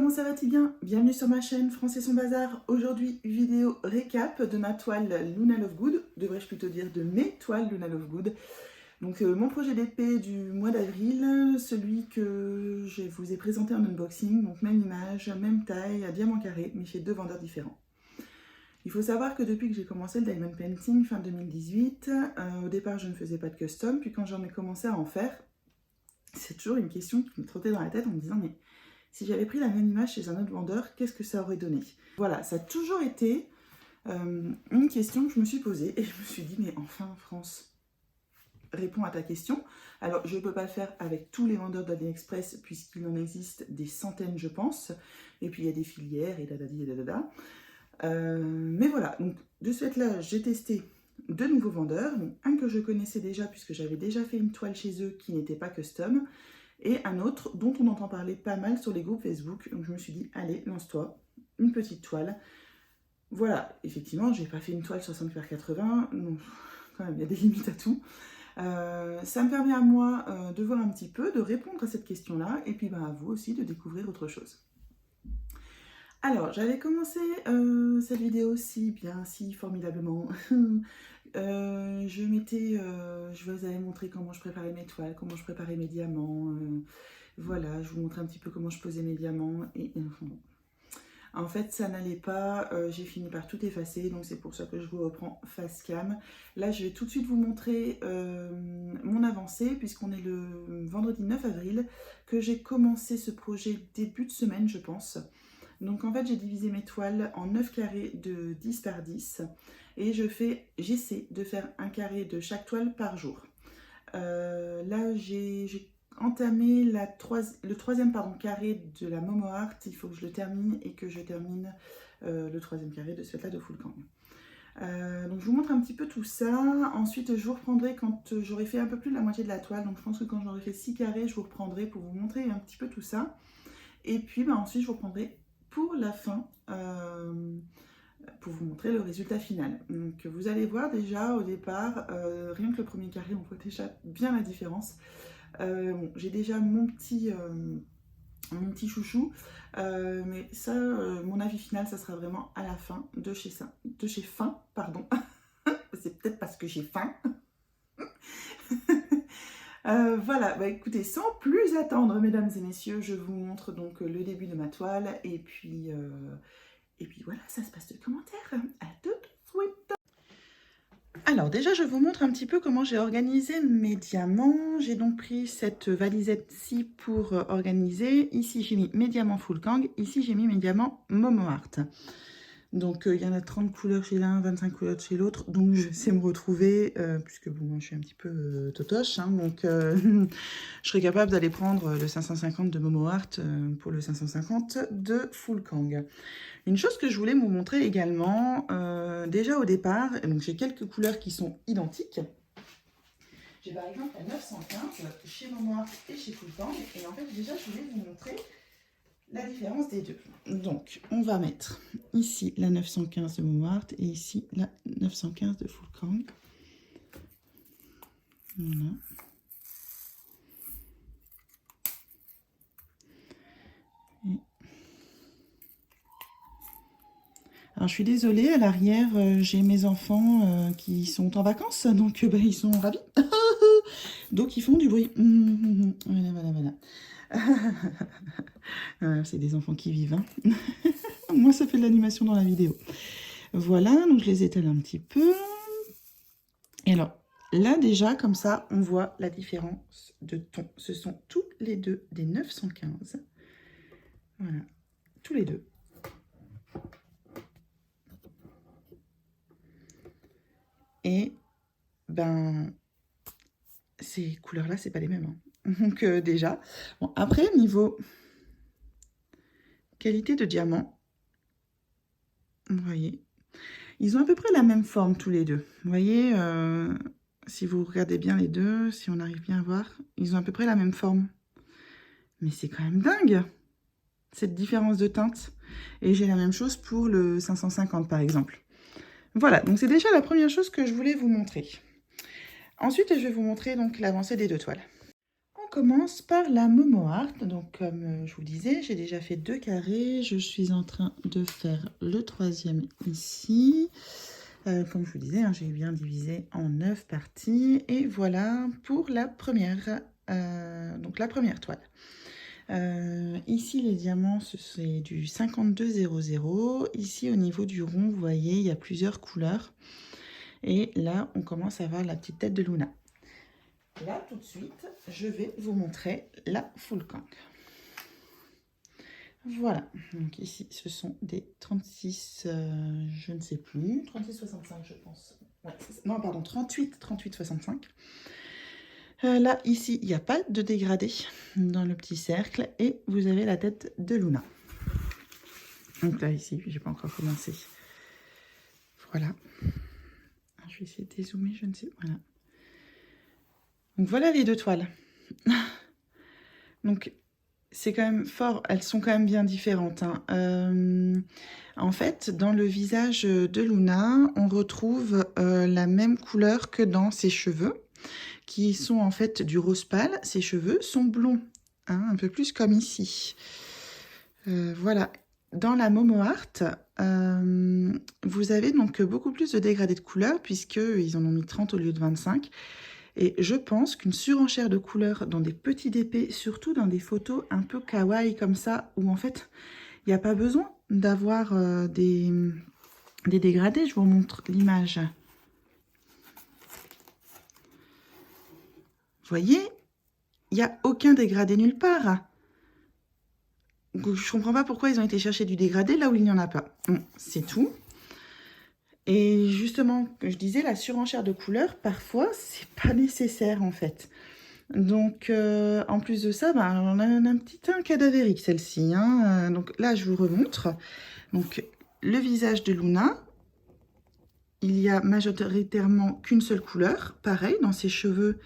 comment ça va-t-il bien? Bienvenue sur ma chaîne France et son bazar. Aujourd'hui, vidéo récap de ma toile Luna Lovegood, devrais-je plutôt dire de mes toiles Luna Lovegood. Donc mon projet d'épée du mois d'avril, celui que je vous ai présenté en unboxing, donc même image, même taille, à diamant carré, mais chez deux vendeurs différents. Il faut savoir que depuis que j'ai commencé le diamond painting fin 2018, au départ je ne faisais pas de custom, puis quand j'en ai commencé à en faire, c'est toujours une question qui me trottait dans la tête en me disant mais si j'avais pris la même image chez un autre vendeur, qu'est-ce que ça aurait donné? Voilà, ça a toujours été une question que je me suis posée et je me suis dit mais enfin France, réponds à ta question. Alors je ne peux pas le faire avec tous les vendeurs d'AliExpress puisqu'il en existe des centaines je pense, et puis il y a des filières et dadadi et dadada. Mais voilà, donc de ce fait-là, j'ai testé deux nouveaux vendeurs, donc un que je connaissais déjà puisque j'avais déjà fait une toile chez eux qui n'était pas custom, et un autre dont on entend parler pas mal sur les groupes Facebook. Donc je me suis dit, allez, lance-toi, une petite toile. Voilà, effectivement, j'ai pas fait une toile 60 par 80, donc quand même, il y a des limites à tout. Ça me permet à moi de voir un petit peu, de répondre à cette question-là, et puis à vous aussi de découvrir autre chose. Alors, j'avais commencé cette vidéo si bien, si formidablement. Je vous avais montré comment je préparais mes toiles, comment je préparais mes diamants. Voilà, je vous montrais un petit peu comment je posais mes diamants. Et en fait, ça n'allait pas. J'ai fini par tout effacer, donc c'est pour ça que je vous reprends face cam. Là, je vais tout de suite vous montrer mon avancée, puisqu'on est le vendredi 9 avril, que j'ai commencé ce projet début de semaine, je pense. Donc en fait, j'ai divisé mes toiles en 9 carrés de 10 par 10 et j'essaie de faire un carré de chaque toile par jour. Là, j'ai entamé le troisième carré de la Momo Art. Il faut que je le termine et que je termine le troisième carré de ce fait-là de Full Kang. Donc je vous montre un petit peu tout ça. Ensuite, je vous reprendrai quand j'aurai fait un peu plus de la moitié de la toile. Donc je pense que quand j'aurai fait 6 carrés, je vous reprendrai pour vous montrer un petit peu tout ça. Et puis ensuite, je vous reprendrai pour la fin, pour vous montrer le résultat final. Donc vous allez voir déjà au départ, rien que le premier carré, on voit déjà bien la différence. Bon, j'ai déjà mon petit chouchou, mais ça, mon avis final, ça sera vraiment à la fin de chez Fin, pardon. C'est peut-être parce que j'ai faim. Voilà, écoutez, sans plus attendre, mesdames et messieurs, je vous montre donc le début de ma toile, et puis voilà, ça se passe de commentaires. À tout de suite. Alors déjà, je vous montre un petit peu comment j'ai organisé mes diamants. J'ai donc pris cette valisette-ci pour organiser. Ici, j'ai mis mes diamants Full Kang. Ici, j'ai mis mes diamants Momo Art. Donc, il y en a 30 couleurs chez l'un, 25 couleurs chez l'autre. Donc, je sais me retrouver, puisque bon, moi, je suis un petit peu totoche. Hein, donc, je serais capable d'aller prendre le 550 de Momo Art pour le 550 de Full Kang. Une chose que je voulais vous montrer également, déjà au départ, donc j'ai quelques couleurs qui sont identiques. J'ai par exemple la 915 chez Momo Art et chez Full Kang. Et en fait, déjà, je voulais vous montrer la différence des deux. Donc, on va mettre ici la 915 de Momo Art et ici la 915 de Full Kang. Voilà. Alors, je suis désolée, à l'arrière, j'ai mes enfants qui sont en vacances, donc ils sont ravis. Donc, ils font du bruit. Voilà. C'est des enfants qui vivent. Hein. Moi, ça fait de l'animation dans la vidéo. Voilà, donc je les étale un petit peu. Et alors, là, déjà, comme ça, on voit la différence de ton. Ce sont tous les deux des 915. Voilà, tous les deux. Et, ces couleurs-là, c'est pas les mêmes. Hein. Donc, déjà. Bon, après, niveau qualité de diamant, vous voyez, ils ont à peu près la même forme tous les deux. Vous voyez, si vous regardez bien les deux, si on arrive bien à voir, ils ont à peu près la même forme. Mais c'est quand même dingue, cette différence de teinte. Et j'ai la même chose pour le 550, par exemple. Voilà, donc c'est déjà la première chose que je voulais vous montrer. Ensuite, je vais vous montrer donc l'avancée des deux toiles. commence par la Momo Art. Donc comme je vous disais, j'ai déjà fait 2 carrés. Je suis en train de faire le 3e ici. Comme je vous disais, hein, j'ai bien divisé en 9 parties. Et voilà pour la première, donc la première toile. Ici, les diamants, c'est du 52,00. Ici, au niveau du rond, vous voyez, il y a plusieurs couleurs. Et là, on commence à voir la petite tête de Luna. Là, tout de suite, je vais vous montrer la full kang. Voilà, donc ici, ce sont des 36, je ne sais plus, 36,65 je pense. Ouais, non, pardon, 38,65. Là, ici, il n'y a pas de dégradé dans le petit cercle et vous avez la tête de Luna. Donc là, ici, j'ai pas encore commencé. Voilà. Je vais essayer de dézoomer, je ne sais. Voilà. Donc voilà les 2 toiles. Donc c'est quand même fort, elles sont quand même bien différentes. Hein. En fait, dans le visage de Luna, on retrouve la même couleur que dans ses cheveux, qui sont en fait du rose pâle. Ses cheveux sont blonds, hein, un peu plus comme ici. Voilà. Dans la Momo Art, vous avez donc beaucoup plus de dégradés de couleurs, puisqu'ils en ont mis 30 au lieu de 25. Et je pense qu'une surenchère de couleurs dans des petits DP, surtout dans des photos un peu kawaii comme ça, où en fait, il n'y a pas besoin d'avoir des dégradés. Je vous montre l'image. Vous voyez, il n'y a aucun dégradé nulle part. Je ne comprends pas pourquoi ils ont été chercher du dégradé là où il n'y en a pas. Bon, c'est tout. Et justement, je disais, la surenchère de couleurs, parfois, c'est pas nécessaire en fait. Donc, en plus de ça, ben, on a un petit teint cadavérique, celle-ci. Hein. Donc là, je vous remontre. Donc, le visage de Luna, il y a majoritairement qu'une seule couleur. Pareil, dans ses cheveux,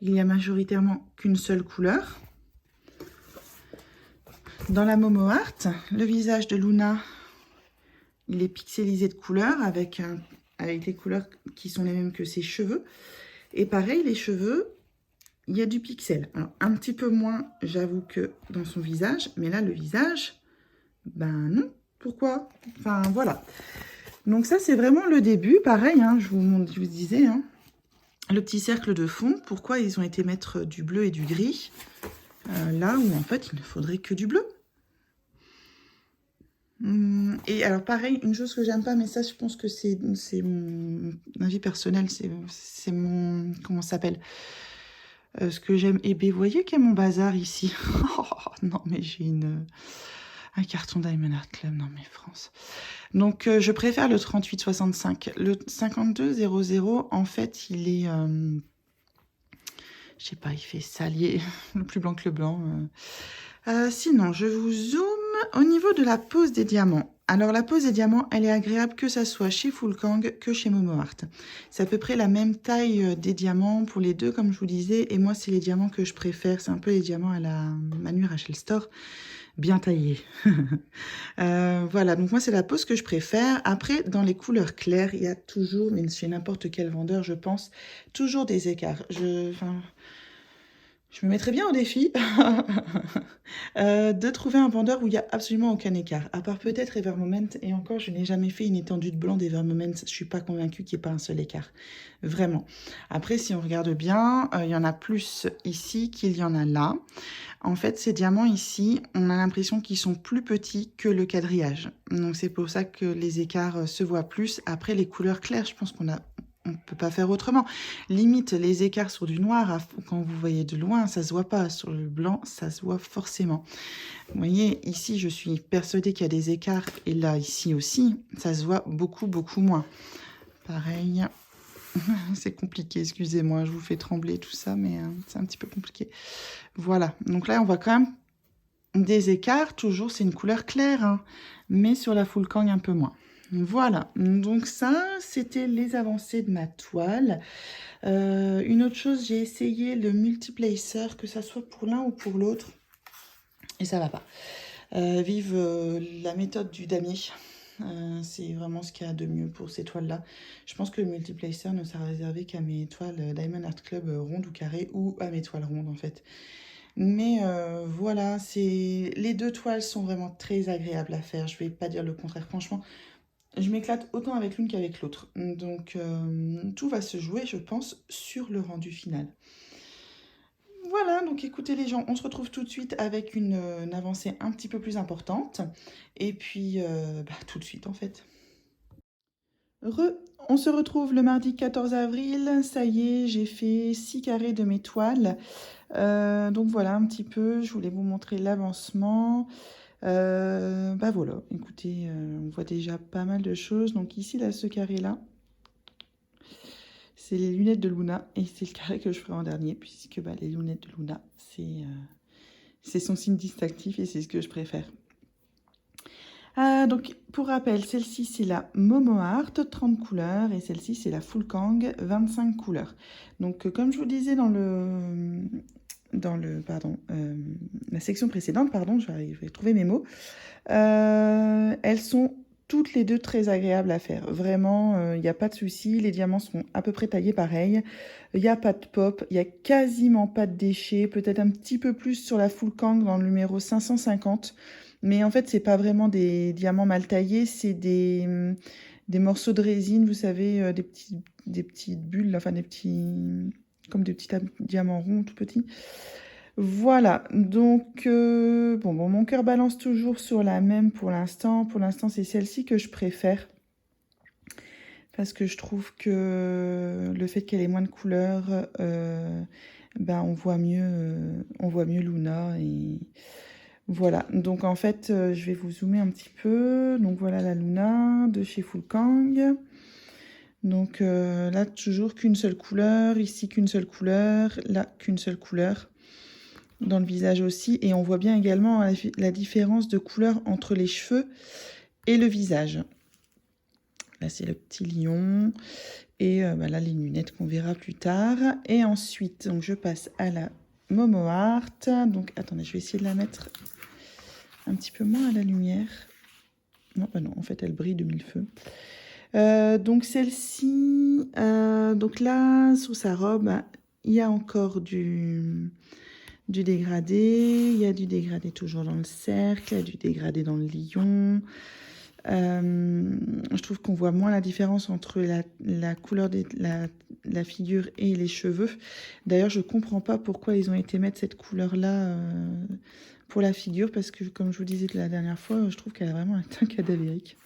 il y a majoritairement qu'une seule couleur. Dans la Momo Art, le visage de Luna, il est pixelisé de couleurs avec des couleurs qui sont les mêmes que ses cheveux. Et pareil, les cheveux, il y a du pixel. Alors, un petit peu moins, j'avoue, que dans son visage. Mais là, le visage, ben non. Pourquoi? Enfin, voilà. Donc ça, c'est vraiment le début. Pareil, hein, je vous disais, hein, le petit cercle de fond. Pourquoi ils ont été mettre du bleu et du gris là où, en fait, il ne faudrait que du bleu. Et alors, pareil, une chose que j'aime pas, mais ça, je pense que c'est mon avis personnel. C'est mon... Comment ça s'appelle? Ce que j'aime. Et bien, vous voyez qu'il y a mon bazar ici. Oh, non, mais j'ai un carton Diamond Art Club. Non, mais France. Donc, je préfère le 38,65. Le 52,00, en fait, il est... je sais pas, il fait salier. Le plus blanc que le blanc. Sinon, je vous zoome au niveau de la pose des diamants. Alors, la pose des diamants, elle est agréable que ça soit chez Full Kang que chez Momo Art. C'est à peu près la même taille des diamants pour les deux, comme je vous disais. Et moi, c'est les diamants que je préfère. C'est un peu les diamants à la Manu Rachel Store, bien taillés. Voilà, donc moi, c'est la pose que je préfère. Après, dans les couleurs claires, il y a toujours, mais chez n'importe quel vendeur, je pense, toujours des écarts. Je me mettrais bien au défi de trouver un vendeur où il n'y a absolument aucun écart. À part peut-être Evermoment. Et encore, je n'ai jamais fait une étendue de blanc d'Evermoment. Je ne suis pas convaincue qu'il n'y ait pas un seul écart. Vraiment. Après, si on regarde bien, il y en a plus ici qu'il y en a là. En fait, ces diamants ici, on a l'impression qu'ils sont plus petits que le quadrillage. Donc, c'est pour ça que les écarts se voient plus. Après, les couleurs claires, je pense qu'on ne peut pas faire autrement. Limite, les écarts sur du noir, quand vous voyez de loin, ça se voit pas. Sur le blanc, ça se voit forcément. Vous voyez, ici, je suis persuadée qu'il y a des écarts. Et là, ici aussi, ça se voit beaucoup, beaucoup moins. Pareil. C'est compliqué, excusez-moi, je vous fais trembler tout ça, mais c'est un petit peu compliqué. Voilà, donc là, on voit quand même des écarts. Toujours, c'est une couleur claire, hein, mais sur la Full Kang, un peu moins. Voilà, donc ça, c'était les avancées de ma toile. Une autre chose, j'ai essayé le multiplacer, que ça soit pour l'un ou pour l'autre, et ça va pas. Vive la méthode du damier. C'est vraiment ce qu'il y a de mieux pour ces toiles-là. Je pense que le multiplacer ne sera réservé qu'à mes toiles Diamond Art Club rondes ou carrées, ou à mes toiles rondes, en fait. Mais voilà, les deux toiles sont vraiment très agréables à faire. Je vais pas dire le contraire. Franchement, je m'éclate autant avec l'une qu'avec l'autre. Donc, tout va se jouer, je pense, sur le rendu final. Voilà, donc écoutez les gens, on se retrouve tout de suite avec une avancée un petit peu plus importante. Et puis, tout de suite en fait. On se retrouve le mardi 14 avril. Ça y est, j'ai fait 6 carrés de mes toiles. Donc voilà un petit peu, je voulais vous montrer l'avancement. Voilà, écoutez, on voit déjà pas mal de choses. Donc ici, là, ce carré-là, c'est les lunettes de Luna. Et c'est le carré que je ferai en dernier, puisque les lunettes de Luna, c'est son signe distinctif et c'est ce que je préfère. Donc, pour rappel, celle-ci, c'est la Momo Art, 30 couleurs, et celle-ci, c'est la Full Kang, 25 couleurs. Donc, comme je vous disais dans la section précédente, j'arrive à trouver mes mots, elles sont toutes les deux très agréables à faire. Vraiment, il n'y a pas de souci. Les diamants sont à peu près taillés pareil. Il n'y a pas de pop, il n'y a quasiment pas de déchets. Peut-être un petit peu plus sur la Full Kang dans le numéro 550. Mais en fait, c'est pas vraiment des diamants mal taillés, c'est des morceaux de résine, vous savez, des petites bulles, enfin comme des petits diamants ronds tout petits. Voilà, donc mon cœur balance toujours sur la même pour l'instant. Pour l'instant, c'est celle-ci que je préfère. Parce que je trouve que le fait qu'elle ait moins de couleurs, on voit mieux Luna. Et voilà, donc en fait, je vais vous zoomer un petit peu. Donc voilà la Luna de chez Full Kang. Donc là, toujours qu'une seule couleur. Ici, qu'une seule couleur. Là, qu'une seule couleur. Dans le visage aussi, et on voit bien également la différence de couleur entre les cheveux et le visage. Là c'est le petit lion, et là les lunettes qu'on verra plus tard. Et ensuite donc je passe à la Momo Art. Donc attendez, je vais essayer de la mettre un petit peu moins à la lumière. Non, non, en fait elle brille de mille feux. Donc celle-ci, donc là sur sa robe, il y a encore du dégradé, il y a du dégradé toujours dans le cercle, il y a du dégradé dans le lion. Je trouve qu'on voit moins la différence entre la couleur de la figure et les cheveux. D'ailleurs, je ne comprends pas pourquoi ils ont été mettre cette couleur-là pour la figure, parce que comme je vous disais la dernière fois, je trouve qu'elle a vraiment un teint cadavérique.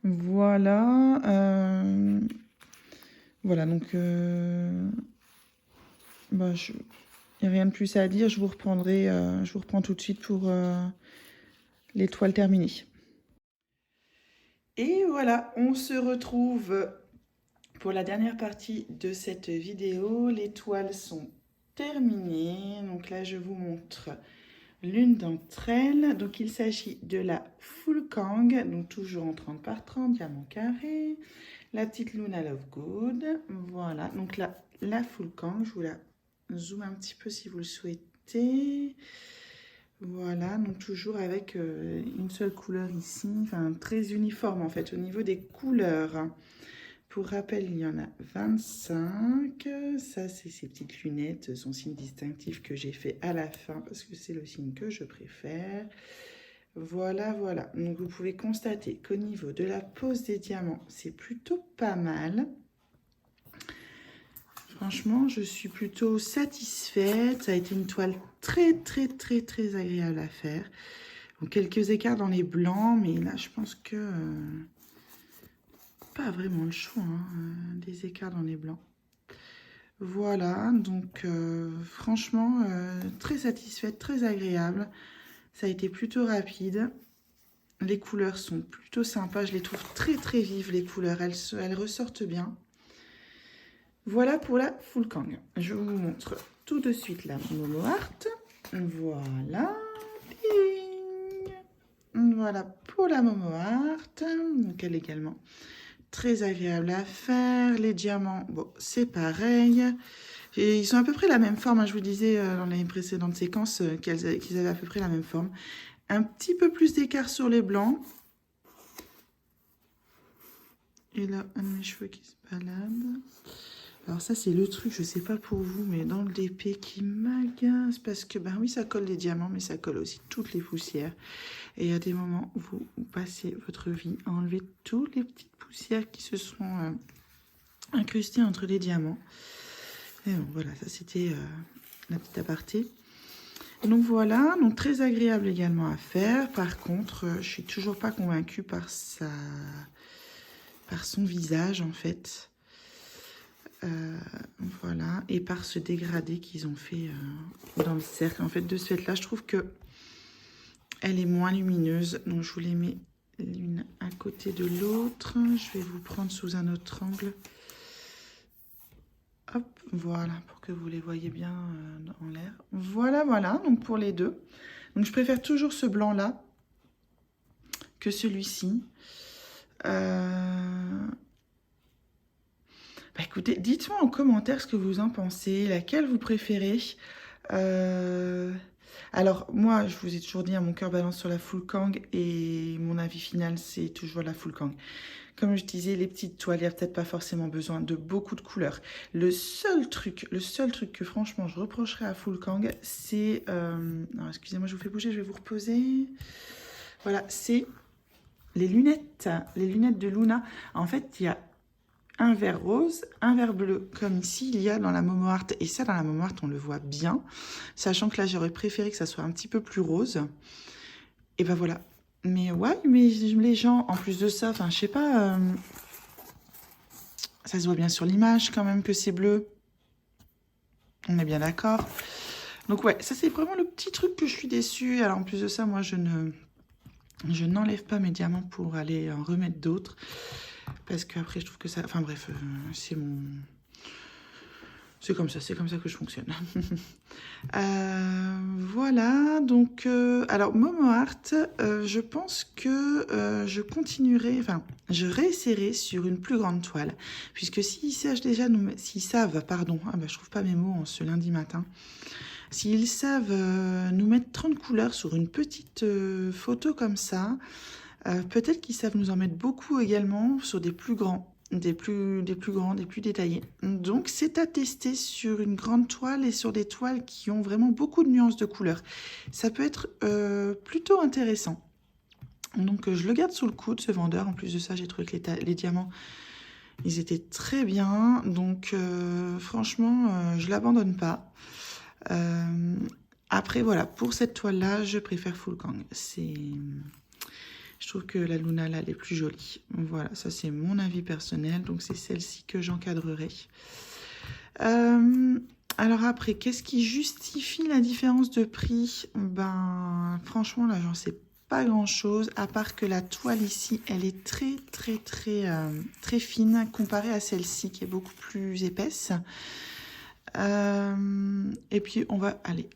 Voilà. Voilà, donc... il n'y a rien de plus à dire, je vous reprends tout de suite pour les toiles terminées. Et voilà, on se retrouve pour la dernière partie de cette vidéo. Les toiles sont terminées. Donc là, je vous montre l'une d'entre elles. Donc il s'agit de la Full Kang, donc toujours en 30 par 30, diamant carré. La petite Luna Lovegood. Voilà, donc là, la Full Kang, je vous la zoom un petit peu si vous le souhaitez. Voilà, donc toujours avec une seule couleur ici, enfin très uniforme en fait au niveau des couleurs. Pour rappel, il y en a 25. Ça, c'est ces petites lunettes, son signe distinctif que j'ai fait à la fin parce que c'est le signe que je préfère. Voilà, voilà. Donc vous pouvez constater qu'au niveau de la pose des diamants, c'est plutôt pas mal. Franchement, je suis plutôt satisfaite. Ça a été une toile très, très, très, très agréable à faire. Donc, quelques écarts dans les blancs, mais là, je pense que... pas vraiment le choix, hein, des écarts dans les blancs. Voilà, donc franchement, très satisfaite, très agréable. Ça a été plutôt rapide. Les couleurs sont plutôt sympas. Je les trouve très, très vives, les couleurs. Elles ressortent bien. Voilà pour la Full Kang. Je vous montre tout de suite la Momo Art. Voilà. Voilà pour la Momo Art. Donc elle est également très agréable à faire. Les diamants, bon, c'est pareil. Et ils sont à peu près la même forme. Hein. Je vous disais dans les précédentes séquences qu'ils avaient à peu près la même forme. Un petit peu plus d'écart sur les blancs. Et là, un de mes cheveux qui se balade. Alors ça, c'est le truc, je sais pas pour vous, mais dans le DP qui m'agace, parce que, ben oui, ça colle les diamants, mais ça colle aussi toutes les poussières. Et il y a des moments où vous passez votre vie à enlever toutes les petites poussières qui se sont incrustées entre les diamants. Et bon, voilà, ça c'était la petite aparté. Donc voilà, donc très agréable également à faire. Par contre, je suis toujours pas convaincue par son visage en fait. Voilà, et par ce dégradé qu'ils ont fait dans le cercle. En fait, de ce fait-là, je trouve que elle est moins lumineuse. Donc, je vous les mets l'une à côté de l'autre. Je vais vous prendre sous un autre angle. Hop, voilà, pour que vous les voyez bien en l'air. Voilà, voilà, donc pour les deux. Donc, je préfère toujours ce blanc-là que celui-ci. Bah écoutez, dites-moi en commentaire ce que vous en pensez, laquelle vous préférez. Alors, moi, je vous ai toujours dit, mon cœur balance sur la Full Kang et mon avis final, c'est toujours la Full Kang. Comme je disais, les petites toiles, il n'y a peut-être pas forcément besoin de beaucoup de couleurs. Le seul truc que franchement, je reprocherais à Full Kang, c'est... alors, excusez-moi, je vous fais bouger, je vais vous reposer. Voilà, c'est les lunettes de Luna. En fait, il y a un vert rose, un vert bleu, comme ici il y a dans la Momo Art. Et ça, dans la Momo Art, on le voit bien. Sachant que là, j'aurais préféré que ça soit un petit peu plus rose. Et ben voilà. Mais ouais, mais les gens, en plus de ça, enfin, je sais pas... ça se voit bien sur l'image quand même que c'est bleu. On est bien d'accord. Donc ouais, ça c'est vraiment le petit truc que je suis déçue. Alors en plus de ça, moi, je n'enlève pas mes diamants pour aller en remettre d'autres. Parce qu'après, je trouve que ça... Enfin bref, c'est mon... C'est comme ça que je fonctionne. Voilà, donc... alors, Momo Art, je pense que je continuerai... Enfin, je réessayerai sur une plus grande toile. Puisque s'ils savent déjà... S'ils savent, pardon, je trouve pas mes mots en ce lundi matin. S'ils savent nous mettre 30 couleurs sur une petite photo comme ça... peut-être qu'ils savent nous en mettre beaucoup également sur des plus grands, des plus grands, des plus détaillés. Donc, c'est à tester sur une grande toile et sur des toiles qui ont vraiment beaucoup de nuances de couleurs. Ça peut être plutôt intéressant. Donc, je le garde sous le coude, ce vendeur. En plus de ça, j'ai trouvé que les diamants, ils étaient très bien. Donc, franchement, je ne l'abandonne pas. Après, voilà, pour cette toile-là, je préfère Full Kang. Je trouve que la Luna, là, elle est plus jolie. Voilà, ça, c'est mon avis personnel. Donc, c'est celle-ci que j'encadrerai. Alors après, qu'est-ce qui justifie la différence de prix? Ben, franchement, là, j'en sais pas grand-chose. À part que la toile ici, elle est très, très, très, très fine comparée à celle-ci, qui est beaucoup plus épaisse. Et puis, on va aller...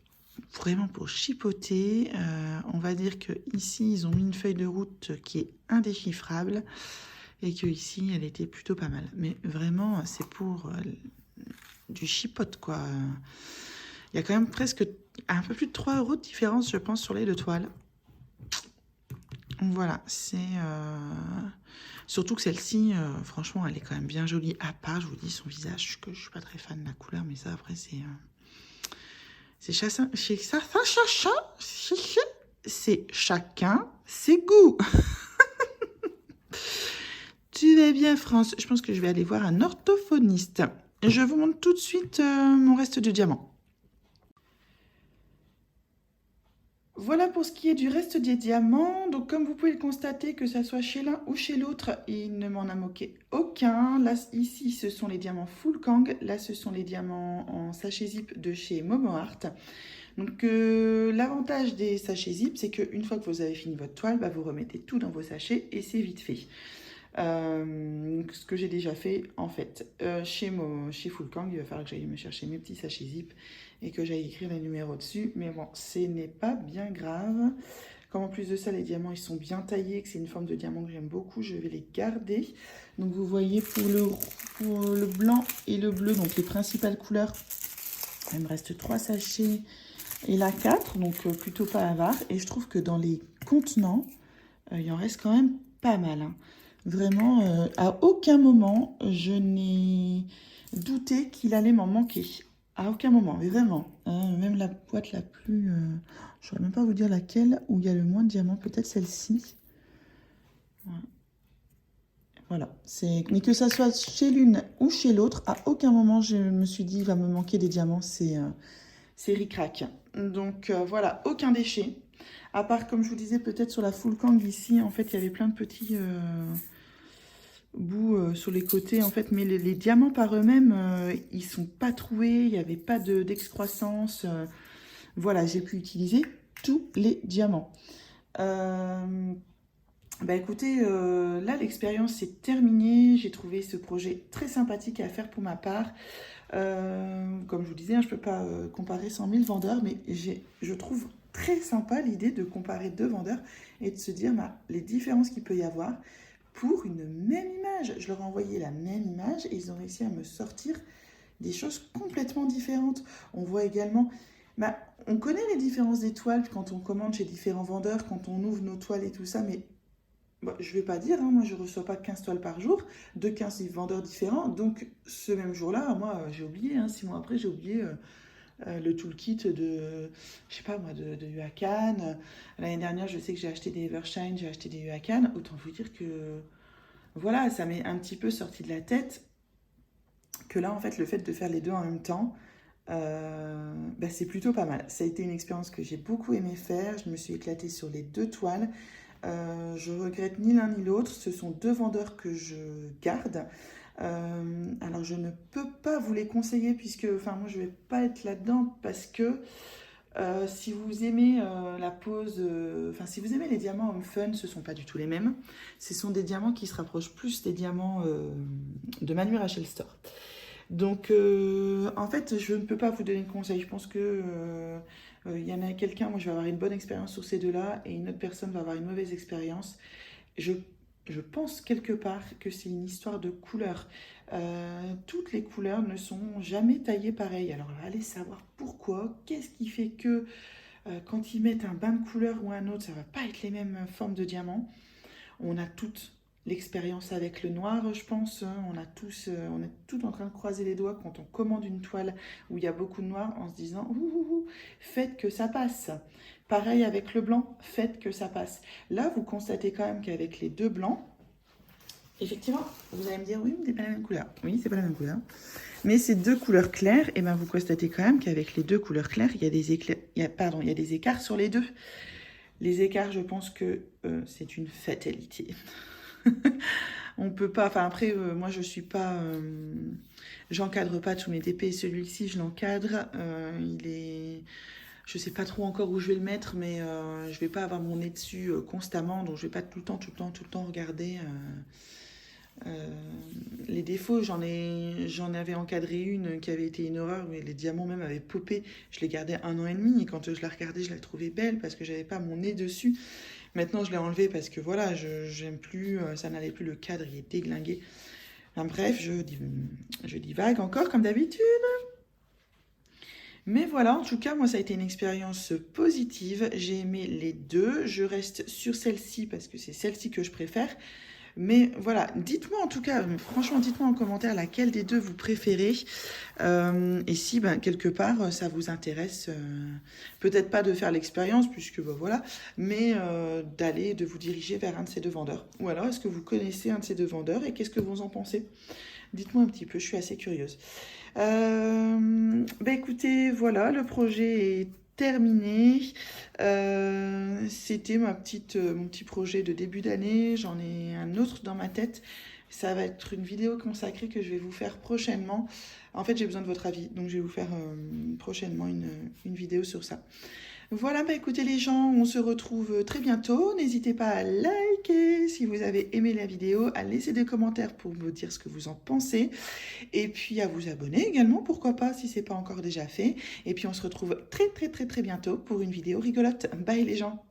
Vraiment pour chipoter, on va dire que ici ils ont mis une feuille de route qui est indéchiffrable et que ici elle était plutôt pas mal. Mais vraiment c'est pour du chipote quoi. Il y a quand même presque un peu plus de 3 € de différence je pense sur les deux toiles. Voilà, c'est surtout que celle-ci, franchement elle est quand même bien jolie. À part, je vous dis, son visage, que je suis pas très fan de la couleur, mais ça après c'est... C'est chacun ses goûts. Tu vas bien, France? Je pense que je vais aller voir un orthophoniste. Je vous montre tout de suite mon reste de diamants. Voilà pour ce qui est du reste des diamants. Donc comme vous pouvez le constater, que ce soit chez l'un ou chez l'autre, il ne m'en a manqué aucun. Là, ici, ce sont les diamants Full Kang. Là, ce sont les diamants en sachet zip de chez Momo Art. Donc l'avantage des sachets zip, c'est qu'une fois que vous avez fini votre toile, vous remettez tout dans vos sachets et c'est vite fait. Ce que j'ai déjà fait en fait chez Full Kang, il va falloir que j'aille me chercher mes petits sachets zip et que j'aille écrire les numéros dessus, mais bon, ce n'est pas bien grave. Comme en plus de ça, les diamants ils sont bien taillés, que c'est une forme de diamant que j'aime beaucoup, je vais les garder. Donc vous voyez pour le blanc et le bleu, donc les principales couleurs, il me reste 3 sachets et là 4, donc plutôt pas avare. Et je trouve que dans les contenants, il en reste quand même pas mal. Hein. Vraiment, à aucun moment, je n'ai douté qu'il allait m'en manquer. À aucun moment, mais vraiment. Hein, même la boîte la plus... je ne saurais même pas vous dire laquelle, où il y a le moins de diamants. Peut-être celle-ci. Voilà. Mais que ça soit chez l'une ou chez l'autre, à aucun moment, je me suis dit, il va me manquer des diamants. C'est ric-rac. Donc, voilà, aucun déchet. À part, comme je vous disais, peut-être sur la full kang ici, en fait, il y avait plein de petits... bouts sur les côtés en fait, mais les diamants par eux-mêmes ils sont pas troués, il n'y avait pas d'excroissance, voilà, j'ai pu utiliser tous les diamants. Bah écoutez, là l'expérience est terminée, j'ai trouvé ce projet très sympathique à faire pour ma part. Comme je vous disais, hein, je peux pas comparer 100 000 vendeurs, mais je trouve très sympa l'idée de comparer 2 vendeurs et de se dire bah, les différences qu'il peut y avoir pour une même image. Je leur ai envoyé la même image et ils ont réussi à me sortir des choses complètement différentes. On voit également, bah, on connaît les différences des toiles quand on commande chez différents vendeurs, quand on ouvre nos toiles et tout ça, mais bah, je ne vais pas dire, hein, moi je ne reçois pas 15 toiles par jour de 15 vendeurs différents, donc ce même jour-là, moi j'ai oublié, hein, 6 mois après j'ai oublié le toolkit de, je sais pas moi, de Huacan. L'année dernière, je sais que j'ai acheté des Evershine, j'ai acheté des Huacan. Autant vous dire que, voilà, ça m'est un petit peu sorti de la tête que là, en fait, le fait de faire les deux en même temps, bah, c'est plutôt pas mal. Ça a été une expérience que j'ai beaucoup aimé faire. Je me suis éclatée sur les 2 toiles. Je regrette ni l'un ni l'autre. Ce sont 2 vendeurs que je garde. Alors je ne peux pas vous les conseiller puisque, enfin moi je vais pas être là-dedans parce que si vous aimez la pose, enfin si vous aimez les diamants Home Fun, ce sont pas du tout les mêmes. Ce sont des diamants qui se rapprochent plus des diamants de Manu Rachel Store. Donc en fait je ne peux pas vous donner de conseils. Je pense que il y en a quelqu'un, moi je vais avoir une bonne expérience sur ces deux-là et une autre personne va avoir une mauvaise expérience. Je, je pense quelque part que c'est une histoire de couleurs. Toutes les couleurs ne sont jamais taillées pareil. Alors allez savoir pourquoi, qu'est-ce qui fait que quand ils mettent un bain de couleur ou un autre, ça va pas être les mêmes formes de diamants. On a toute l'expérience avec le noir, je pense. On est tout en train de croiser les doigts quand on commande une toile où il y a beaucoup de noir en se disant faites que ça passe. Pareil avec le blanc, faites que ça passe. Là, vous constatez quand même qu'avec les 2 blancs, effectivement, vous allez me dire oui, mais c'est pas la même couleur. Oui, c'est pas la même couleur. Mais ces 2 couleurs claires, et ben vous constatez quand même qu'avec les 2 couleurs claires, il y a des écarts sur les 2. Les écarts, je pense que c'est une fatalité. On peut pas, enfin après, moi je suis pas, j'encadre pas tous mes TP. Celui-ci, je l'encadre. Je sais pas trop encore où je vais le mettre, mais je vais pas avoir mon nez dessus constamment, donc je vais pas tout le temps regarder. Les défauts, j'en avais encadré une qui avait été une horreur, mais les diamants même avaient popé. Je l'ai gardée 1 an et demi et quand je la regardais, je la trouvais belle parce que j'avais pas mon nez dessus. Maintenant, je l'ai enlevé parce que voilà, j'aime plus, ça n'allait plus, le cadre il est déglingué. Enfin, bref, je divague encore comme d'habitude. Mais voilà, en tout cas, moi, ça a été une expérience positive. J'ai aimé les 2. Je reste sur celle-ci parce que c'est celle-ci que je préfère. Mais voilà, dites-moi en tout cas, franchement, dites-moi en commentaire laquelle des 2 vous préférez. Et si, ben, quelque part, ça vous intéresse, peut-être pas de faire l'expérience, puisque ben, voilà, mais de vous diriger vers un de ces 2 vendeurs. Ou alors, est-ce que vous connaissez un de ces 2 vendeurs et qu'est-ce que vous en pensez? Dites-moi un petit peu, je suis assez curieuse. Bah écoutez, voilà, le projet est terminé. C'était mon petit projet de début d'année. J'en ai un autre dans ma tête. Ça va être une vidéo consacrée que je vais vous faire prochainement. En fait, j'ai besoin de votre avis, donc je vais vous faire prochainement une vidéo sur ça. Voilà, bah écoutez les gens, on se retrouve très bientôt. N'hésitez pas à liker si vous avez aimé la vidéo, à laisser des commentaires pour me dire ce que vous en pensez. Et puis à vous abonner également, pourquoi pas, si ce n'est pas encore déjà fait. Et puis on se retrouve très bientôt pour une vidéo rigolote. Bye les gens!